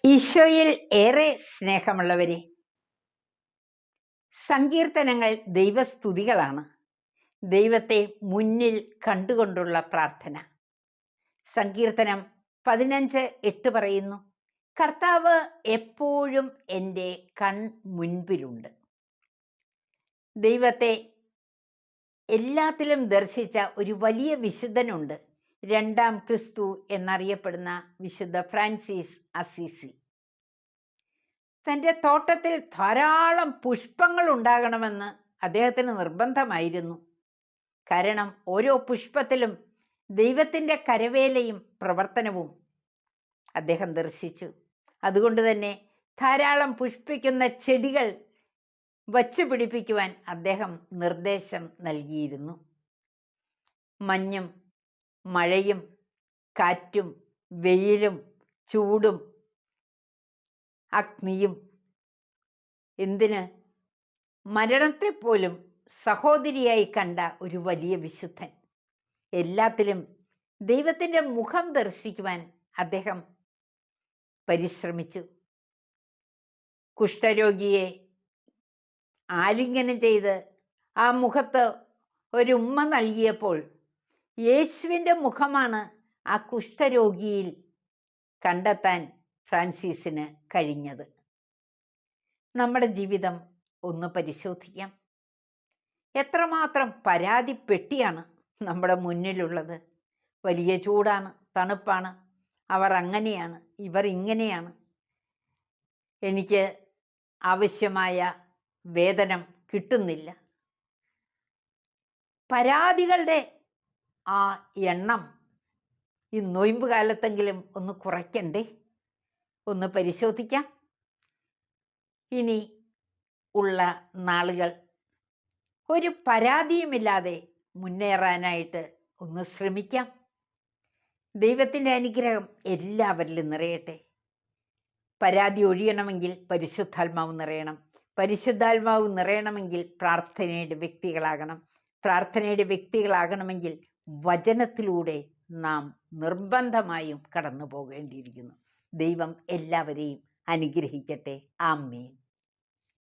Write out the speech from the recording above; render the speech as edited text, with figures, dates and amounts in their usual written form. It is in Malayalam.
ഈശോയിൽ ഏറെ സ്നേഹമുള്ളവരെ, സങ്കീർത്തനങ്ങൾ ദൈവസ്തുതികളാണ്. ദൈവത്തെ മുന്നിൽ കണ്ടുകൊണ്ടുള്ള പ്രാർത്ഥന. സങ്കീർത്തനം 15:8 പറയുന്നു, കർത്താവ് എപ്പോഴും എൻ്റെ മുൻപിലുണ്ട്. ദൈവത്തെ എല്ലാത്തിലും ദർശിച്ച ഒരു വലിയ വിശുദ്ധനുണ്ട്, രണ്ടാം ക്രിസ്തു എന്നറിയപ്പെടുന്ന വിശുദ്ധ ഫ്രാൻസിസ് അസീസി. തൻ്റെ തോട്ടത്തിൽ ധാരാളം പുഷ്പങ്ങൾ ഉണ്ടാകണമെന്ന് അദ്ദേഹത്തിന് നിർബന്ധമായിരുന്നു. കാരണം ഓരോ പുഷ്പത്തിലും ദൈവത്തിൻ്റെ കരവേലയും പ്രവർത്തനവും അദ്ദേഹം ദർശിച്ചു. അതുകൊണ്ട് തന്നെ ധാരാളം പുഷ്പിക്കുന്ന ചെടികൾ വച്ചു പിടിപ്പിക്കുവാൻ അദ്ദേഹം നിർദ്ദേശം നൽകിയിരുന്നു. മഞ്ഞും മഴയും കാറ്റും വെയിലും ചൂടും അഗ്നിയും, എന്തിന് മരണത്തെപ്പോലും സഹോദരിയായി കണ്ട ഒരു വലിയ വിശുദ്ധൻ. എല്ലാത്തിലും ദൈവത്തിൻ്റെ മുഖം ദർശിക്കുവാൻ അദ്ദേഹം പരിശ്രമിച്ചു. കുഷ്ഠരോഗിയെ ആലിംഗനം ചെയ്ത് ആ മുഖത്ത് ഒരു ഉമ്മ നൽകിയപ്പോൾ യേശുവിൻ്റെ മുഖമാണ് ആ കുഷ്ഠരോഗിയിൽ കണ്ടെത്താൻ ഫ്രാൻസിസിന് കഴിഞ്ഞത്. നമ്മുടെ ജീവിതം ഒന്ന് പരിശോധിക്കാം. എത്രമാത്രം പരാതി പെട്ടിയാണ് നമ്മുടെ മുന്നിലുള്ളത്. വലിയ ചൂടാണ്, തണുപ്പാണ്, അവർ അങ്ങനെയാണ്, ഇവർ ഇങ്ങനെയാണ്, എനിക്ക് ആവശ്യമായ വേതനം കിട്ടുന്നില്ല. പരാതികളുടെ ആ എണ്ണം ഈ നൊയമ്പ് കാലത്തെങ്കിലും ഒന്ന് കുറയ്ക്കണ്ടേ? ഒന്ന് പരിശോധിക്കാം. ഇനി ഉള്ള നാളുകൾ ഒരു പരാതിയുമില്ലാതെ മുന്നേറാനായിട്ട് ഒന്ന് ശ്രമിക്കാം. ദൈവത്തിൻ്റെ അനുഗ്രഹം എല്ലാവരിലും നിറയട്ടെ. പരാതി ഒഴിയണമെങ്കിൽ പരിശുദ്ധാത്മാവ് നിറയണം. പരിശുദ്ധാത്മാവ് നിറയണമെങ്കിൽ പ്രാർത്ഥനയുടെ വ്യക്തികളാകണം. പ്രാർത്ഥനയുടെ വ്യക്തികളാകണമെങ്കിൽ വചനത്തിലൂടെ നാം നിർബന്ധമായും കടന്നു പോകേണ്ടിയിരിക്കുന്നു. ദൈവം എല്ലാവരെയും അനുഗ്രഹിക്കട്ടെ. ആമേൻ.